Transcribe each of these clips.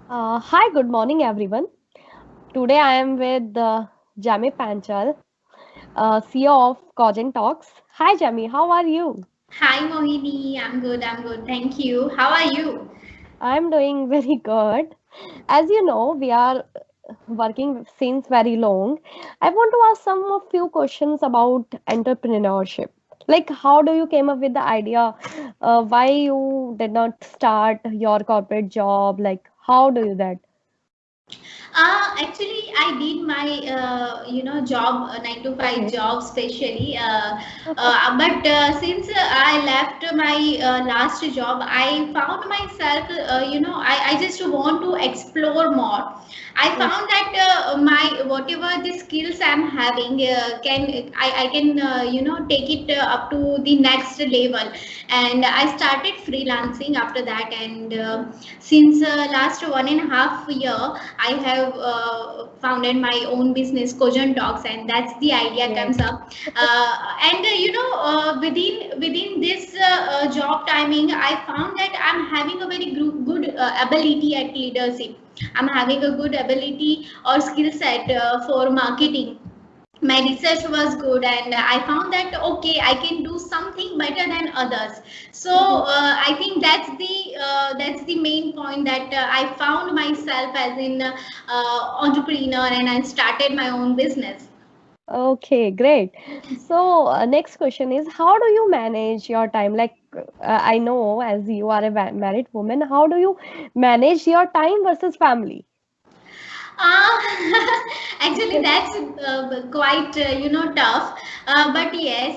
Hi, good morning, everyone. Today I am with Jami Panchal, CEO of Cogent Talks. Hi, Jami, how are you? Hi Mohini, I'm good, thank you. How are you? I'm doing very good. As you know, we are working since very long. I want to ask some a few questions about entrepreneurship. Like, how do you came up with the idea? Why you did not start your corporate job? Like, how do you that? Actually, I did my job, 9 to 5 Okay. job, specially. But since I left my last job, I found myself, I just want to explore more. I found that my whatever the skills I'm having I can take it up to the next level, and I started freelancing after that. And since last 1.5 year, I have founded my own business, Cogent Talks, and that's the idea Great. comes up. And within this job timing, I found that I'm having a very good ability at leadership. I'm having a good ability or skill set for marketing. My research was good, and I found that okay, I can do something better than others. So I think that's the main point, that I found myself as an entrepreneur, and I started my own business. Okay, great. So, next question is, how do you manage your time? Like, I know as you are a married woman, how do you manage your time versus family? Uh, Actually, that's quite tough. But yes,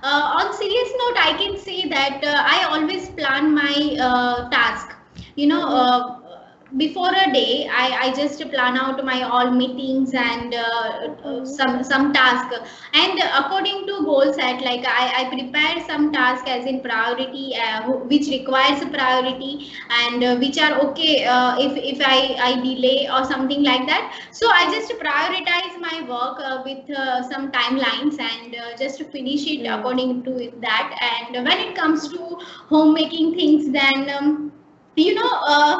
on serious note, I can say that I always plan my task. You know, Mhm. before a day, I just plan out my all meetings and Mhm. some task. And according to goal set, like I prepare some task as in priority, which requires a priority, and which are okay if I delay or something like that. So I Mhm. just prioritize my work with some timelines, and just finish it Great. according to that. And when it comes to homemaking things, then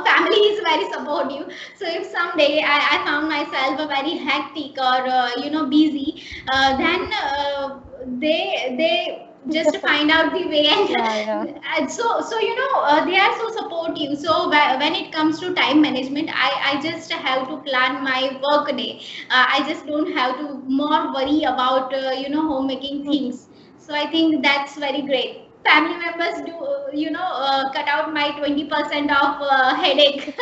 family is very supportive. So if someday I found myself a very hectic or busy, then they just find out the way. Yeah, yeah. And so they are so supportive. So when it comes to time management, I just have to plan my work day. I just don't have to more worry about homemaking Mhm. things. So I think that's very great. Family members do cut out my 20% of headache.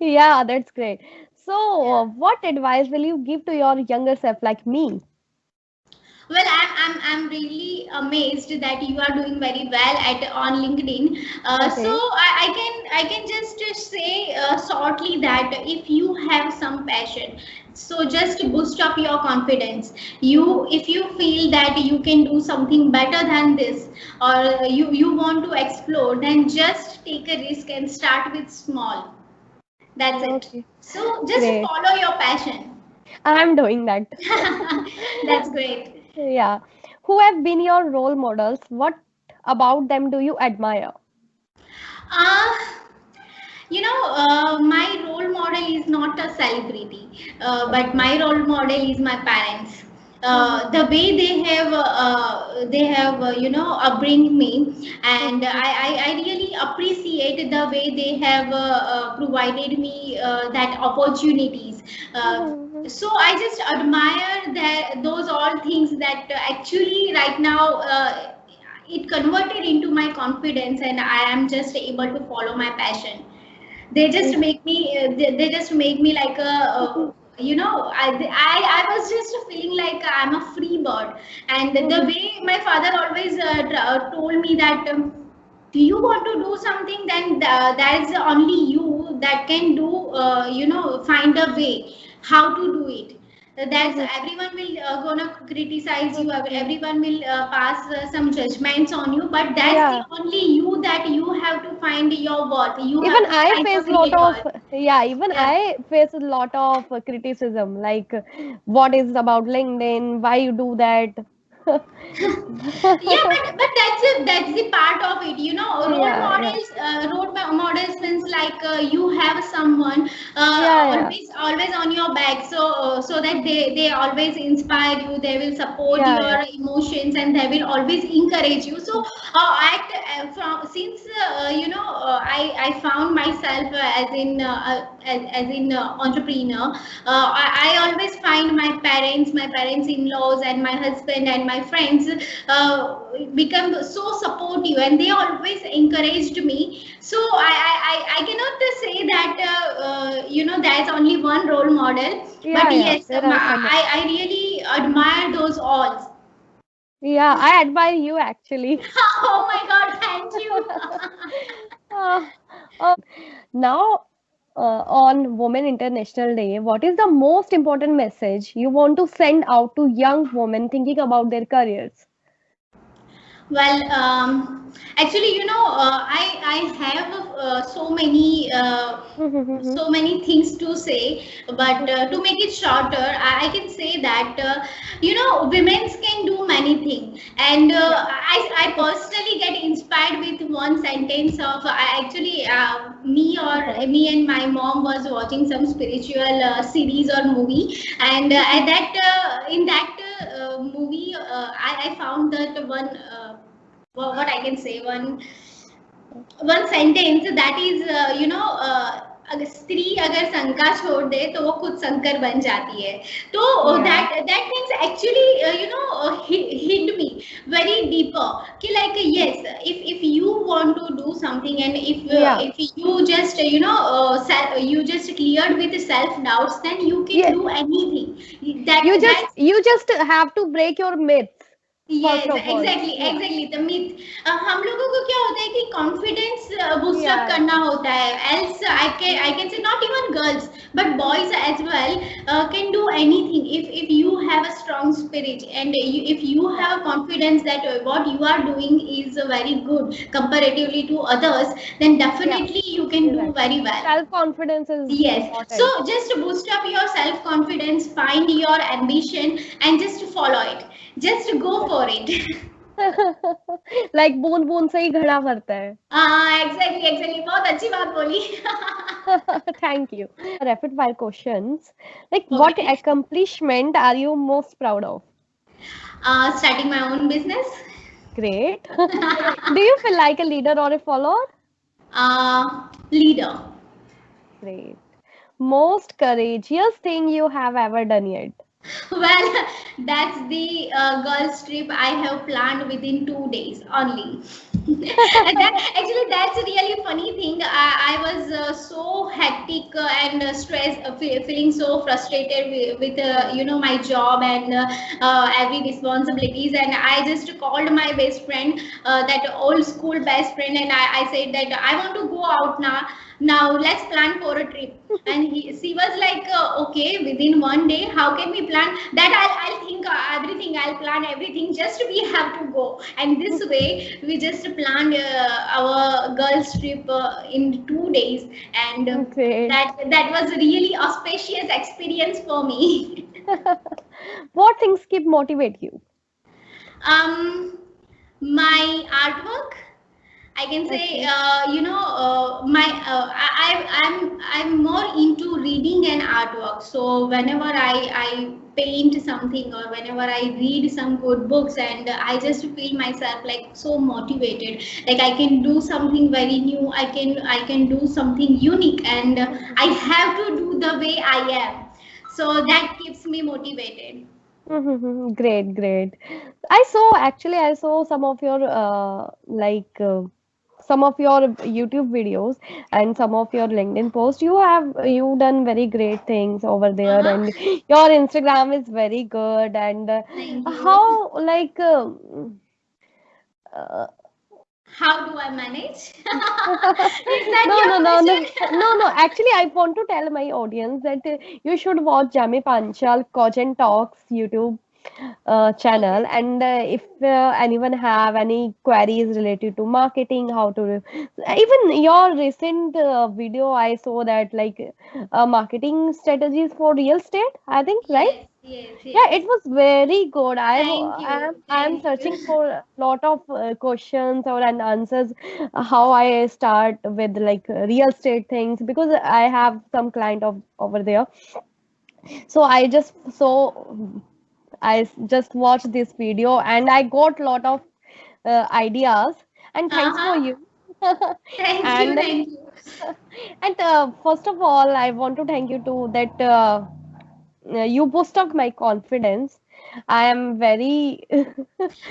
Yeah, that's great. So, Yeah. what advice will you give to your younger self like me? Well, I'm really amazed that you are doing very well at on LinkedIn. So Okay. I can just say shortly that if you have some passion, so just boost up your confidence. Mhm. If you feel that you can do something better than this, or you want to explore, then just take a risk and start with small. That's it. Okay, So just great. follow your passion. I'm doing that. That's great. Yeah. Who have been your role models? What about them do you admire? Uh, my role model is not a celebrity, but Okay. my role model is my parents. Mhm. The way they have upbring me, and Mhm. I really appreciate the way they have provided me that opportunities. Uh, Mhm. so I just admire that those all things that actually right now. It converted into my confidence, and I am just able to follow my passion. They just Yeah. make me they just make me like a Mhm. I was just feeling like I'm a free bird. And the Mhm. way my father always told me that you want to do something, then that is only you that can do, find a way how to do it. That's Mhm. everyone will gonna criticize you, Mhm. everyone will pass some judgments on you, but that's the Yeah. only you, that you have to find your worth, you Even have to I find face your lot real of, worth. yeah, even Yeah. I face a lot of criticism, like what is about LinkedIn, why you do that? Yeah, but that's the part of it, Yeah, yeah. role models means feels like you have someone Yeah, yeah, always on your back, so that they always inspire you, they will support yeah, your yeah. emotions, and they will always encourage you. So from since I found myself as in entrepreneur. I always find my parents in laws, and my husband and my friends become so supportive, and they always encouraged me. So I cannot say that there's only one role model, but Yeah, yeah. yes, There are some. I really admire those all. Yeah, I admire you actually. Oh my God, thank you. Uh, Now, on Women International Day, what is the most important message you want to send out to young women thinking about their careers? Well, actually, I have so many things to say, but to make it shorter, I can say that women can do many things, and Yeah. I personally get inspired with one sentence of actually me and my mom was watching some spiritual series or movie, and at that in that movie, I found that one. What I can say, one sentence that is अगर स्त्री अगर शंका छोड़ दे तो वो खुद शंकर बन जाती है. तो Yeah. that things actually hit me very deeper कि like yes, if you want to do something, and Yeah. if you just you just cleared with self doubts, then you can Yeah. do anything. that that You just have to break your myths, first Yes, of all. Yeah. exactly the myth. हम लोगों को क्या होता है कि confidence boost up Yeah, yeah. करना होता है. Else I can say not even girls but boys as well can do anything if you have a strong spirit, and if you Yeah. have confidence that what you are doing is very good comparatively to others, then Yeah. definitely you can You're do right. very well. Self-confidence is Yes, so important. just boost up your self confidence, find your ambition, and just follow it. Just go for it. Like बूंद बूंद से ही घड़ा भरता है. Exactly. बहुत अच्छी बात बोली. Thank you. Rapid fire questions. Like, what Okay. accomplishment are you most proud of? Starting my own business. Great. Do you feel like a leader or a follower? Leader. Great. Most courageous thing you have ever done yet? Well, that's the girls trip I have planned within 2 days only. Actually, that's a really funny thing. I was so hectic and stressed, feeling so frustrated with my job and every responsibilities. And I just called my best friend, that old school best friend, and I said that I want to go out now. Now let's plan for a trip. And she was like, okay, within 1 day, how can we plan that? I'll think everything. I'll plan everything. Just we have to go. And this way, we just planned our girls trip in 2 days, and Great. that was really auspicious experience for me. What things keep motivate you? um, my artwork. I can say, Okay. I'm more into reading and artwork. So whenever I paint something, or whenever I read some good books, and I just feel myself like so motivated. Like I can do something very new. I can do something unique, and I have to do the way I am. So that keeps me motivated. Great, great. I saw some of your some of your YouTube videos and some of your LinkedIn posts. You done very great things over there, Uh-huh. and your Instagram is very good. And Thank you. how uh, How do I manage? Is that no, no, your no, no, question? no, no. Actually, I want to tell my audience that you should watch Jami Panchal Coach and Talks YouTube. channel, Okay. and if anyone have any queries related to marketing, how to even your recent video, I saw that like marketing strategies for real estate, I think, right? Yes, yes, Yeah, yes. it was very good. Thank I you. am Thank searching you. for a lot of questions or and answers, how I start with like real estate things, because I have some client of over there. So just watched this video and I got lot of ideas, and thanks for Uh-huh. you. Thank you. and Thank you. and first of all, I want to thank you too that you boosted my confidence. I am very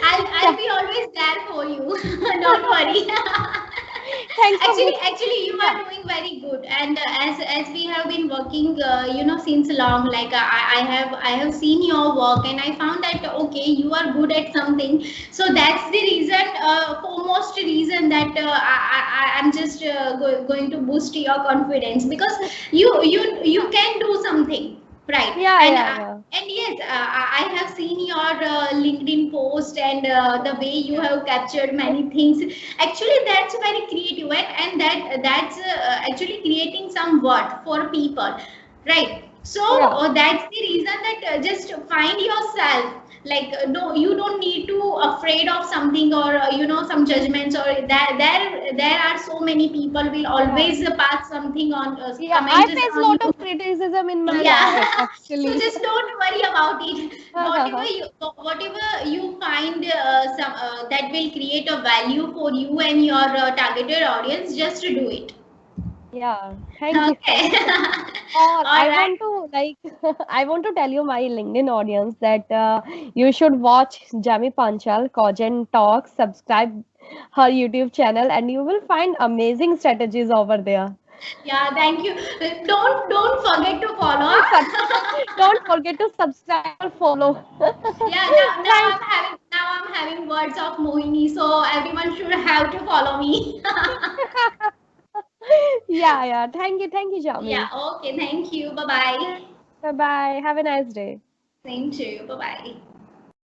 I'll be always there for you. Don't worry. thanks for Actually, you yeah, are doing very good. And as we have been working, since long, like I have seen your work, and I found that okay, you are good at something. So that's the reason, foremost reason that I'm just going to boost your confidence, because you can do something. Right. yeah, yeah, yeah, And yes, I have seen your LinkedIn post, and the way you yeah, have captured many things. Actually, that's very creative, and that's actually creating some worth for people, right? So yeah, that's the reason that just find yourself. Like no, you don't need to afraid of something, or some judgments, or that there are so many people will yeah. always pass something on Yeah, I comments face a on lot you. of criticism in my life, Yeah. So actually. just don't worry about it. Whatever you find some that will create a value for you and your targeted audience, just do it. Yeah, thank you. Okay. Or All I right. want to like I want to tell you my LinkedIn audience that you should watch Jami Panchal Cogen Talks, subscribe her YouTube channel, and you will find amazing strategies over there. Yeah, thank you. Don't forget to follow. Sub- Don't forget to subscribe or follow. Yeah, Thank now I'm having words of Mohini, so everyone should have to follow me. yeah, yeah. Thank you, Yeah, Jami. okay, thank you. Bye bye. Bye bye. Have a nice day. Same to you. Bye bye.